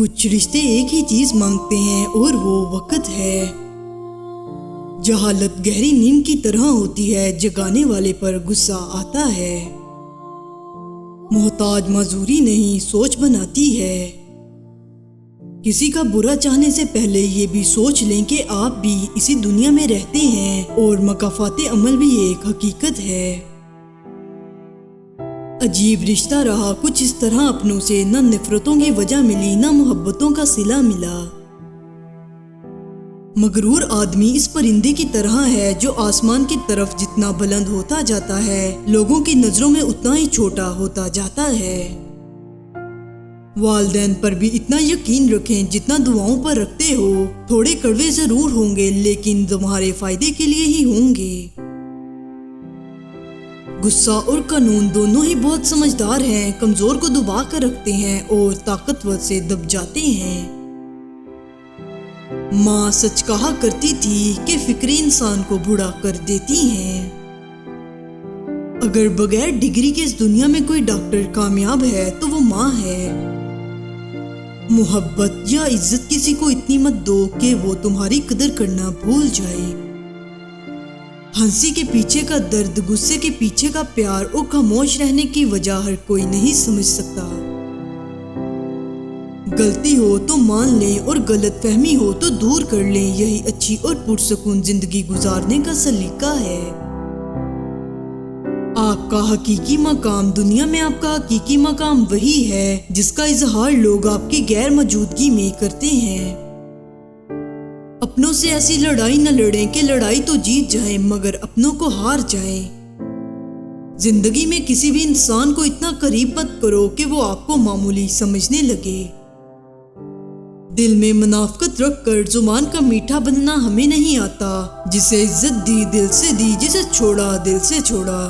کچھ رشتے ایک ہی چیز مانگتے ہیں اور وہ وقت ہے۔ جہالت گہری نیند کی طرح ہوتی ہے، جگانے والے پر غصہ آتا ہے۔ محتاج معذوری نہیں، سوچ بناتی ہے۔ کسی کا برا چاہنے سے پہلے یہ بھی سوچ لیں کہ آپ بھی اسی دنیا میں رہتے ہیں اور مکافات عمل بھی ایک حقیقت ہے۔ عجیب رشتہ رہا کچھ اس طرح، اپنوں سے نہ نفرتوں کی وجہ ملی نہ محبتوں کا صلہ ملا۔ مغرور آدمی اس پرندے کی طرح ہے جو آسمان کی طرف جتنا بلند ہوتا جاتا ہے، لوگوں کی نظروں میں اتنا ہی چھوٹا ہوتا جاتا ہے۔ والدین پر بھی اتنا یقین رکھیں جتنا دعاؤں پر رکھتے ہو۔ تھوڑے کڑوے ضرور ہوں گے لیکن تمہارے فائدے کے لیے ہی ہوں گے۔ غصہ اور قانون دونوں ہی بہت سمجھدار ہیں، کمزور کو دبا کر رکھتے ہیں اور طاقتور سے دب جاتے ہیں۔ ماں سچ کہا کرتی تھی کہ فکریں انسان کو بوڑھا کر دیتی ہیں۔ اگر بغیر ڈگری کے اس دنیا میں کوئی ڈاکٹر کامیاب ہے تو وہ ماں ہے۔ محبت یا عزت کسی کو اتنی مت دو کہ وہ تمہاری قدر کرنا بھول جائے۔ ہنسی کے پیچھے کا درد، غصے کے پیچھے کا پیار اور خاموش رہنے کی وجہ ہر کوئی نہیں سمجھ سکتا۔ غلطی ہو تو مان لیں اور غلط فہمی ہو تو دور کر لیں، یہی اچھی اور پرسکون زندگی گزارنے کا سلیقہ ہے۔ آپ کا حقیقی مقام دنیا میں، آپ کا حقیقی مقام وہی ہے جس کا اظہار لوگ آپ کی غیر موجودگی میں کرتے ہیں۔ اپنوں سے ایسی لڑائی نہ لڑیں کہ لڑائی تو جیت جائیں مگر اپنوں کو ہار جائیں۔ زندگی میں کسی بھی انسان کو اتنا قریب مت کرو کہ وہ آپ کو معمولی سمجھنے لگے۔ دل میں منافقت رکھ کر زبان کا میٹھا بننا ہمیں نہیں آتا۔ جسے عزت دی دل سے دی، جسے چھوڑا دل سے چھوڑا۔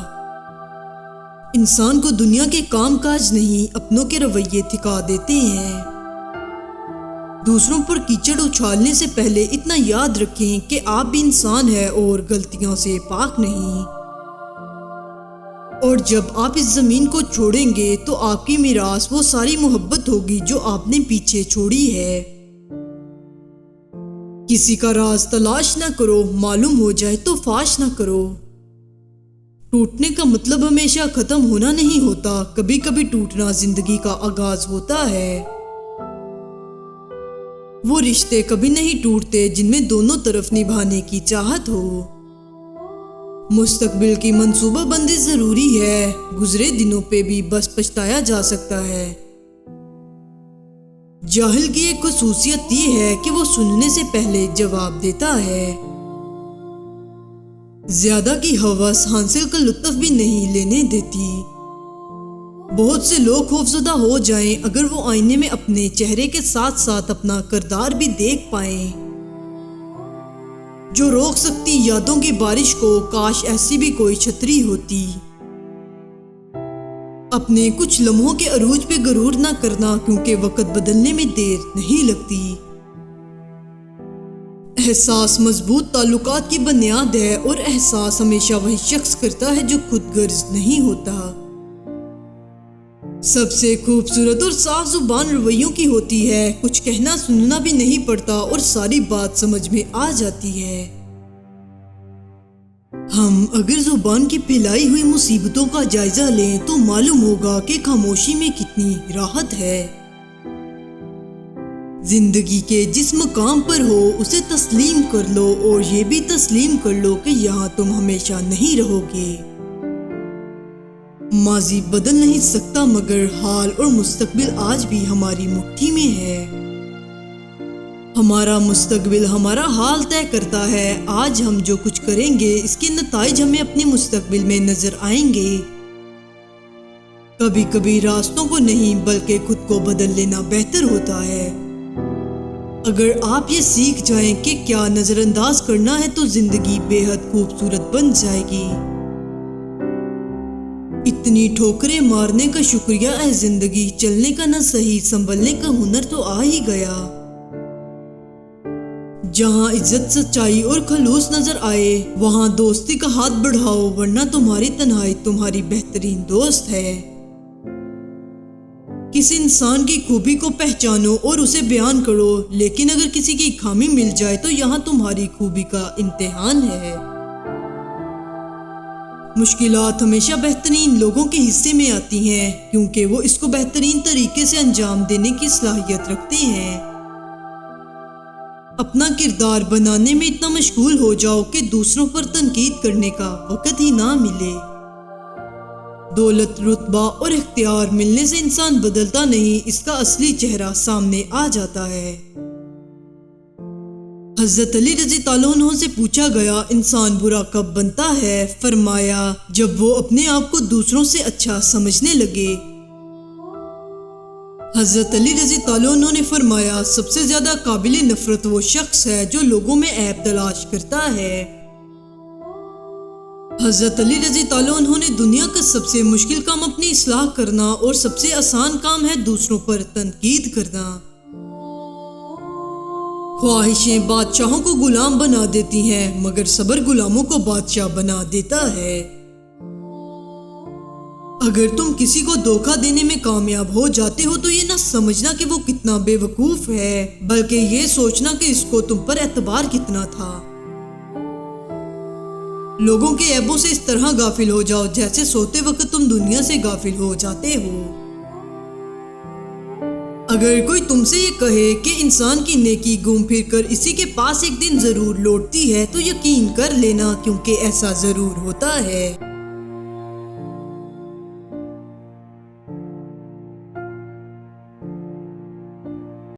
انسان کو دنیا کے کام کاج نہیں، اپنوں کے رویے تھکا دیتے ہیں۔ دوسروں پر کیچڑ اچھالنے سے پہلے اتنا یاد رکھیں کہ آپ بھی انسان ہیں اور غلطیوں سے پاک نہیں۔ اور جب آپ اس زمین کو چھوڑیں گے تو آپ کی میراث وہ ساری محبت ہوگی جو آپ نے پیچھے چھوڑی ہے۔ کسی کا راز تلاش نہ کرو، معلوم ہو جائے تو فاش نہ کرو۔ ٹوٹنے کا مطلب ہمیشہ ختم ہونا نہیں ہوتا، کبھی کبھی ٹوٹنا زندگی کا آغاز ہوتا ہے۔ وہ رشتے کبھی نہیں ٹوٹتے جن میں دونوں طرف نبھانے کی چاہت ہو۔ مستقبل کی منصوبہ بندی ضروری ہے، گزرے دنوں پہ بھی بس پچھتایا جا سکتا ہے۔ جاہل کی ایک خصوصیت یہ ہے کہ وہ سننے سے پہلے جواب دیتا ہے۔ زیادہ کی ہوس حاصل کا لطف بھی نہیں لینے دیتی۔ بہت سے لوگ خوفزدہ ہو جائیں اگر وہ آئینے میں اپنے چہرے کے ساتھ ساتھ اپنا کردار بھی دیکھ پائیں۔ جو روک سکتی یادوں کی بارش کو، کاش ایسی بھی کوئی چھتری ہوتی۔ اپنے کچھ لمحوں کے عروج پہ غرور نہ کرنا، کیونکہ وقت بدلنے میں دیر نہیں لگتی۔ احساس مضبوط تعلقات کی بنیاد ہے اور احساس ہمیشہ وہی شخص کرتا ہے جو خود غرض نہیں ہوتا۔ سب سے خوبصورت اور صاف زبان رویوں کی ہوتی ہے، کچھ کہنا سننا بھی نہیں پڑتا اور ساری بات سمجھ میں آ جاتی ہے۔ ہم اگر زبان کی پھیلائی ہوئی مصیبتوں کا جائزہ لیں تو معلوم ہوگا کہ خاموشی میں کتنی راحت ہے۔ زندگی کے جس مقام پر ہو اسے تسلیم کر لو اور یہ بھی تسلیم کر لو کہ یہاں تم ہمیشہ نہیں رہو گے۔ ماضی بدل نہیں سکتا مگر حال اور مستقبل آج بھی ہماری مٹھی میں ہے۔ ہمارا مستقبل ہمارا حال طے کرتا ہے۔ آج ہم جو کچھ کریں گے اس کے نتائج ہمیں اپنے مستقبل میں نظر آئیں گے۔ کبھی کبھی راستوں کو نہیں بلکہ خود کو بدل لینا بہتر ہوتا ہے۔ اگر آپ یہ سیکھ جائیں کہ کیا نظر انداز کرنا ہے تو زندگی بے حد خوبصورت بن جائے گی۔ اتنی ٹھوکریں مارنے کا شکریہ اے زندگی، چلنے کا نہ صحیح سنبھلنے کا ہنر تو آ ہی گیا۔ جہاں عزت سچائی اور خلوص نظر آئے وہاں دوستی کا ہاتھ بڑھاؤ، ورنہ تمہاری تنہائی تمہاری بہترین دوست ہے۔ کسی انسان کی خوبی کو پہچانو اور اسے بیان کرو، لیکن اگر کسی کی خامی مل جائے تو یہاں تمہاری خوبی کا امتحان ہے۔ مشکلات ہمیشہ بہترین لوگوں کے حصے میں آتی ہیں، کیونکہ وہ اس کو بہترین طریقے سے انجام دینے کی صلاحیت رکھتے ہیں۔ اپنا کردار بنانے میں اتنا مشغول ہو جاؤ کہ دوسروں پر تنقید کرنے کا وقت ہی نہ ملے۔ دولت، رتبہ اور اختیار ملنے سے انسان بدلتا نہیں، اس کا اصلی چہرہ سامنے آ جاتا ہے۔ حضرت علی رضی اللہ عنہ سے پوچھا گیا، انسان برا کب بنتا ہے؟ فرمایا، جب وہ اپنے آپ کو دوسروں سے اچھا سمجھنے لگے۔ حضرت علی رضی اللہ عنہ نے فرمایا، سب سے زیادہ قابل نفرت وہ شخص ہے جو لوگوں میں عیب تلاش کرتا ہے۔ حضرت علی رضی اللہ عنہ نے دنیا کا سب سے مشکل کام اپنی اصلاح کرنا اور سب سے آسان کام ہے دوسروں پر تنقید کرنا۔ خواہشیں بادشاہوں کو غلام بنا دیتی ہیں، مگر صبر غلاموں کو بادشاہ بنا دیتا ہے۔ اگر تم کسی کو دھوکہ دینے میں کامیاب ہو جاتے ہو تو یہ نہ سمجھنا کہ وہ کتنا بے وقوف ہے، بلکہ یہ سوچنا کہ اس کو تم پر اعتبار کتنا تھا۔ لوگوں کے عیبوں سے اس طرح غافل ہو جاؤ جیسے سوتے وقت تم دنیا سے غافل ہو جاتے ہو۔ اگر کوئی تم سے یہ کہے کہ انسان کی نیکی گھوم پھر کر اسی کے پاس ایک دن ضرور لوٹتی ہے تو یقین کر لینا، کیونکہ ایسا ضرور ہوتا ہے۔